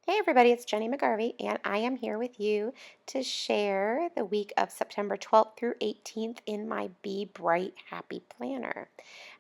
Hey everybody, it's Jenny McGarvey, and I am here with you to share the week of September 12th through 18th in my Be Bright Happy Planner.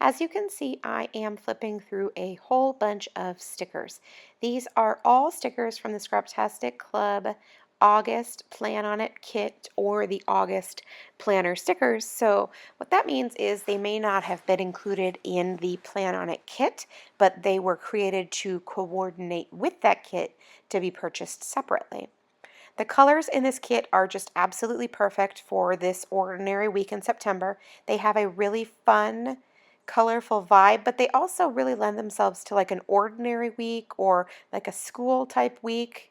As you can see, I am flipping through a whole bunch of stickers. These are all stickers from the Scrubtastic Club August Plan On It kit or the August Planner stickers. So what that means is they may not have been included in the Plan On It kit, but they were created to coordinate with that kit to be purchased separately. The colors in this kit are just absolutely perfect for this ordinary week in September. They have a really fun, colorful vibe, but they also really lend themselves to like an ordinary week or like a school type week.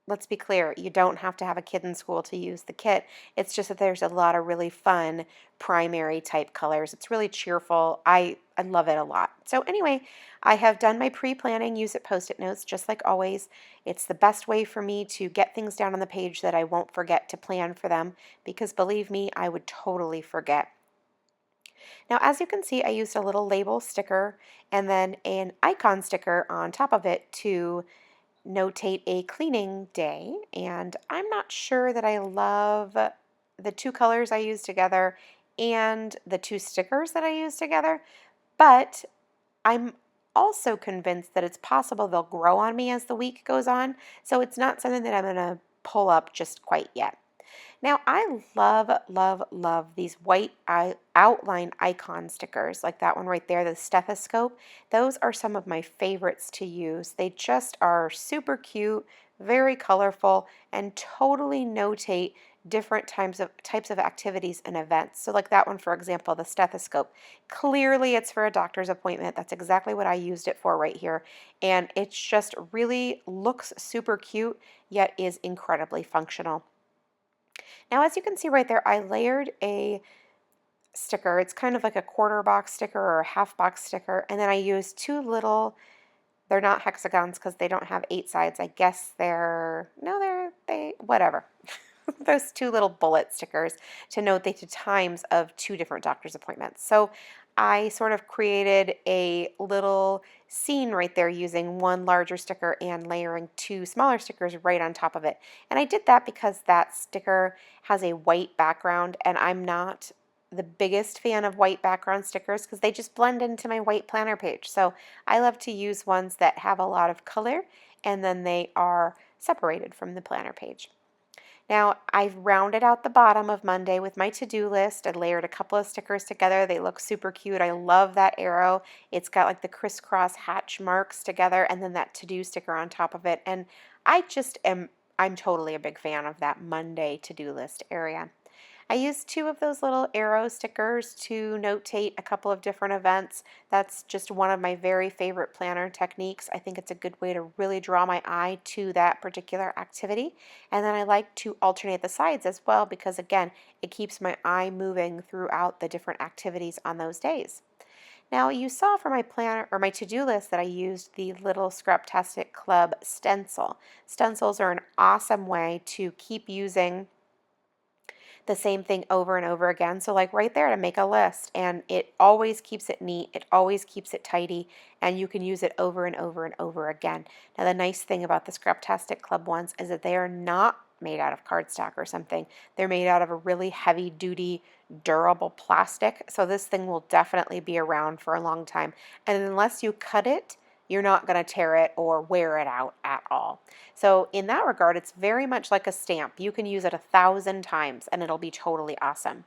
Let's be clear, you don't have to have a kid in school to use the kit. It's just that there's a lot of really fun primary type colors. It's really cheerful. I love it a lot. So anyway, I have done my pre-planning, use it post-it notes just like always. It's the best way for me to get things down on the page that I won't forget to plan for them because believe me, I would totally forget. Now, as you can see, I used a little label sticker and then an icon sticker on top of it to notate a cleaning day, and I'm not sure that I love the two colors I use together and the two stickers that I use together, but I'm also convinced that it's possible they'll grow on me as the week goes on, so it's not something that I'm going to pull up just quite yet. Now, I love, love, love these white outline icon stickers, like that one right there, the stethoscope. Those are some of my favorites to use. They just are super cute, very colorful, and totally notate different types of activities and events. So like that one, for example, the stethoscope. Clearly it's for a doctor's appointment. That's exactly what I used it for right here. And it just really looks super cute, yet is incredibly functional. Now, as you can see right there, I layered a sticker. It's kind of like a quarter box sticker or a half box sticker. And then I used two little, they're not hexagons because they don't have 8 sides. I guess they're, no, whatever. Those two little bullet stickers to note the times of two different doctor's appointments. So I sort of created a little scene right there using one larger sticker and layering two smaller stickers right on top of it. And I did that because that sticker has a white background and I'm not the biggest fan of white background stickers because they just blend into my white planner page. So I love to use ones that have a lot of color and then they are separated from the planner page. Now, I've rounded out the bottom of Monday with my to-do list. I layered a couple of stickers together. They look super cute. I love that arrow. It's got like the crisscross hatch marks together and then that to-do sticker on top of it. And I'm totally a big fan of that Monday to-do list area. I used two of those little arrow stickers to notate a couple of different events. That's just one of my very favorite planner techniques. I think it's a good way to really draw my eye to that particular activity. And then I like to alternate the sides as well because again, it keeps my eye moving throughout the different activities on those days. Now you saw for my planner or my to-do list that I used the little Scrubtastic Club stencil. Stencils are an awesome way to keep using the same thing over and over again. So like right there to make a list and it always keeps it neat, it always keeps it tidy, and you can use it over and over and over again. Now the nice thing about the Scrubtastic Club ones is that they are not made out of cardstock or something. They're made out of a really heavy duty durable plastic. So this thing will definitely be around for a long time. And unless you cut it, you're not going to tear it or wear it out at all. So in that regard, it's very much like a stamp. You can use it 1,000 times and it'll be totally awesome.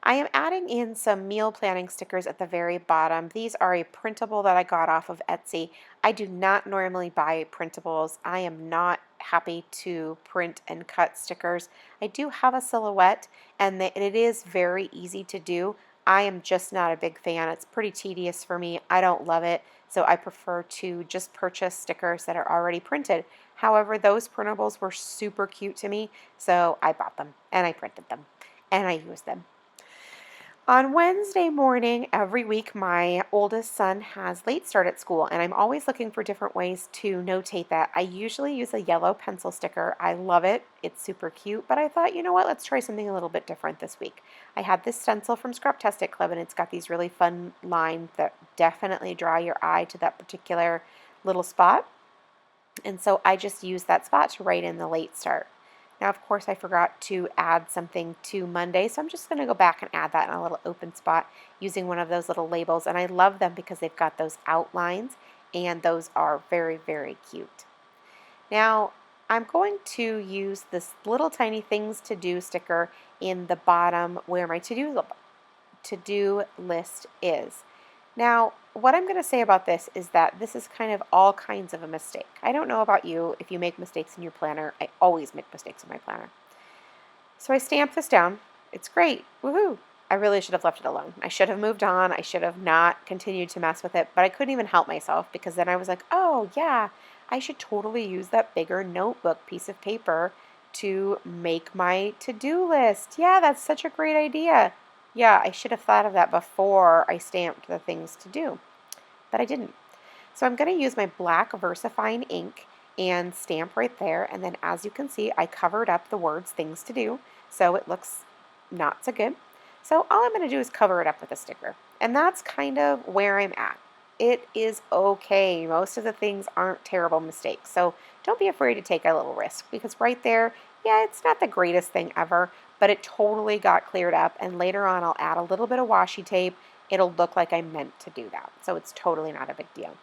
I am adding in some meal planning stickers at the very bottom. These are a printable that I got off of Etsy. I do not normally buy printables. I am not happy to print and cut stickers. I do have a silhouette and it is very easy to do. I am just not a big fan. It's pretty tedious for me. I don't love it, so I prefer to just purchase stickers that are already printed. However, those printables were super cute to me, so I bought them and I printed them and I used them. On Wednesday morning every week, my oldest son has late start at school, and I'm always looking for different ways to notate that. I usually use a yellow pencil sticker. I love it. It's super cute, but I thought, you know what, let's try something a little bit different this week. I had this stencil from Scrubtastic Club, and it's got these really fun lines that definitely draw your eye to that particular little spot. And so I just used that spot to write in the late start. Now, of course, I forgot to add something to Monday, so I'm just going to go back and add that in a little open spot using one of those little labels. And I love them because they've got those outlines, and those are very, very cute. Now, I'm going to use this little tiny things to do sticker in the bottom where my to-do list is. Now, what I'm going to say about this is that this is kind of all kinds of a mistake. I don't know about you if you make mistakes in your planner. I always make mistakes in my planner. So I stamped this down. It's great. Woohoo! I really should have left it alone. I should have moved on. I should have not continued to mess with it, but I couldn't even help myself because then I was like, oh yeah, I should totally use that bigger notebook piece of paper to make my to-do list. Yeah, that's such a great idea. Yeah, I should have thought of that before I stamped the things to do, but I didn't. So I'm going to use my black VersaFine ink and stamp right there, and then as you can see, I covered up the words things to do, so it looks not so good. So all I'm going to do is cover it up with a sticker, and that's kind of where I'm at. It is okay. Most of the things aren't terrible mistakes, so don't be afraid to take a little risk, because right there, yeah, it's not the greatest thing ever, but it totally got cleared up, and later on I'll add a little bit of washi tape. It'll look like I meant to do that, so it's totally not a big deal.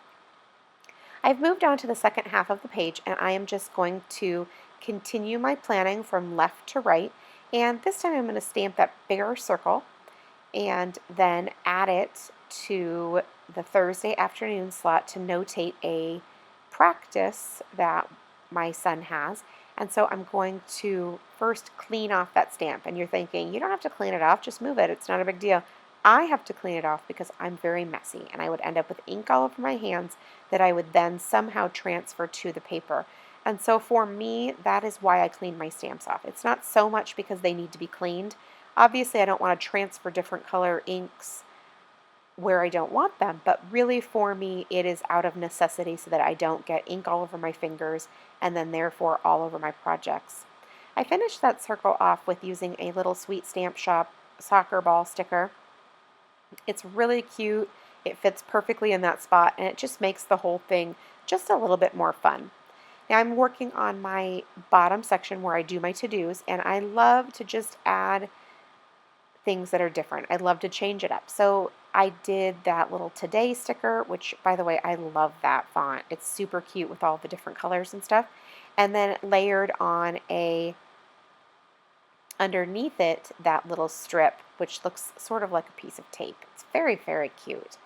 I've moved on to the second half of the page, and I am just going to continue my planning from left to right, and this time I'm going to stamp that bigger circle and then add it to the Thursday afternoon slot to notate a practice that my son has. And so I'm going to first clean off that stamp. And you're thinking, you don't have to clean it off, just move it. It's not a big deal. I have to clean it off because I'm very messy and I would end up with ink all over my hands that I would then somehow transfer to the paper. And so for me, that is why I clean my stamps off. It's not so much because they need to be cleaned. Obviously, I don't want to transfer different color inks where I don't want them, but really for me, it is out of necessity so that I don't get ink all over my fingers and then therefore all over my projects. I finished that circle off with using a little Sweet Stamp Shop soccer ball sticker. It's really cute. It fits perfectly in that spot, and it just makes the whole thing just a little bit more fun. Now I'm working on my bottom section where I do my to-dos, and I love to just add things that are different. I love to change it up. So I did that little today sticker, which by the way, I love that font. It's super cute with all the different colors and stuff. And then layered on underneath it, that little strip, which looks sort of like a piece of tape. It's very, very cute.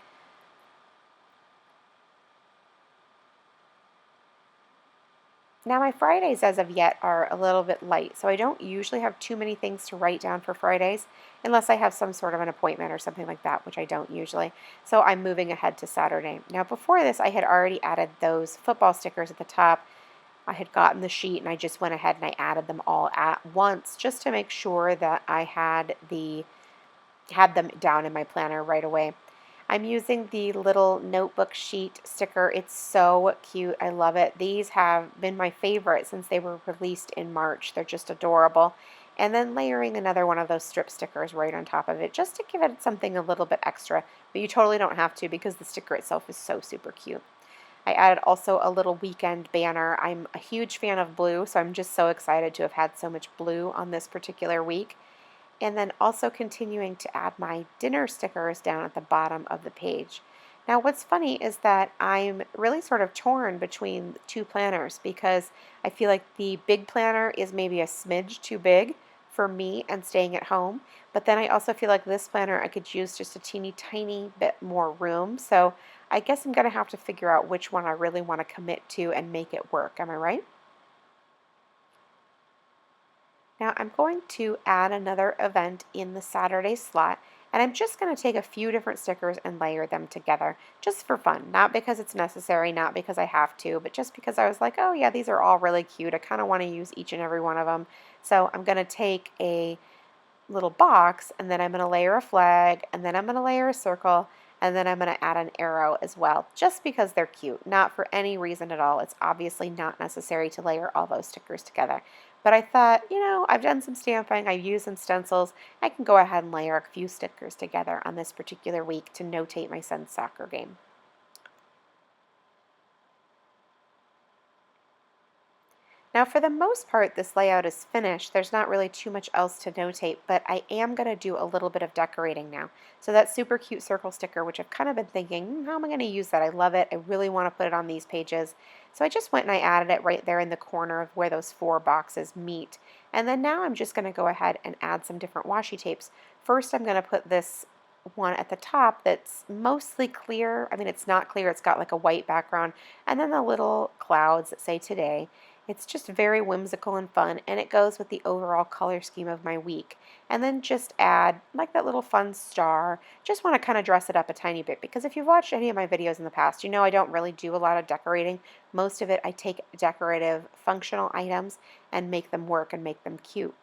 Now my Fridays as of yet are a little bit light, so I don't usually have too many things to write down for Fridays unless I have some sort of an appointment or something like that, which I don't usually. So I'm moving ahead to Saturday. Now before this, I had already added those football stickers at the top. I had gotten the sheet and I just went ahead and I added them all at once just to make sure that I had them down in my planner right away. I'm using the little notebook sheet sticker. It's so cute. I love it. These have been my favorite since they were released in March. They're just adorable. And then layering another one of those strip stickers right on top of it just to give it something a little bit extra. But you totally don't have to because the sticker itself is so super cute. I added also a little weekend banner. I'm a huge fan of blue, so I'm just so excited to have had so much blue on this particular week. And then also continuing to add my dinner stickers down at the bottom of the page. Now what's funny is that I'm really sort of torn between two planners because I feel like the big planner is maybe a smidge too big for me and staying at home, but then I also feel like this planner I could use just a teeny tiny bit more room, so I guess I'm going to have to figure out which one I really want to commit to and make it work. Am I right? Now I'm going to add another event in the Saturday slot, and I'm just going to take a few different stickers and layer them together just for fun. Not because it's necessary, not because I have to, but just because I was like, oh yeah, these are all really cute. I kind of want to use each and every one of them. So I'm going to take a little box, and then I'm going to layer a flag, and then I'm going to layer a circle, and then I'm going to add an arrow as well, just because they're cute, not for any reason at all. It's obviously not necessary to layer all those stickers together. But I thought, I've done some stamping, I've used some stencils, I can go ahead and layer a few stickers together on this particular week to notate my son's soccer game. Now, for the most part, this layout is finished. There's not really too much else to notate, but I am going to do a little bit of decorating now. So that super cute circle sticker, which I've kind of been thinking, how am I going to use that? I love it. I really want to put it on these pages. So I just went and I added it right there in the corner of where those 4 boxes meet. And then now I'm just going to go ahead and add some different washi tapes. First, I'm going to put this one at the top that's mostly clear. I mean, it's not clear. It's got like a white background. And then the little clouds that say today. It's just very whimsical and fun, and it goes with the overall color scheme of my week. And then just add like that little fun star. Just want to kind of dress it up a tiny bit, because if you've watched any of my videos in the past, you know I don't really do a lot of decorating. Most of it I take decorative functional items and make them work and make them cute.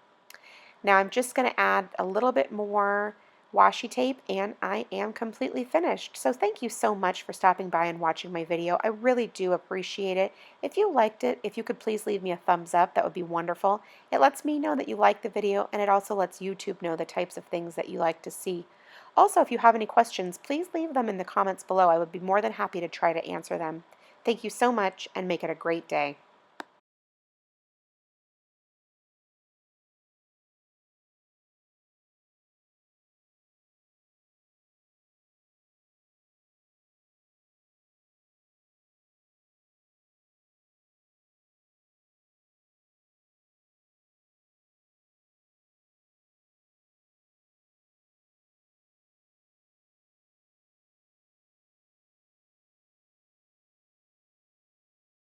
Now I'm just going to add a little bit more washi tape and I am completely finished. So thank you so much for stopping by and watching my video. I really do appreciate it. If you liked it, if you could please leave me a thumbs up, that would be wonderful. It lets me know that you like the video, and it also lets YouTube know the types of things that you like to see. Also, if you have any questions, please leave them in the comments below. I would be more than happy to try to answer them. Thank you so much, and make it a great day.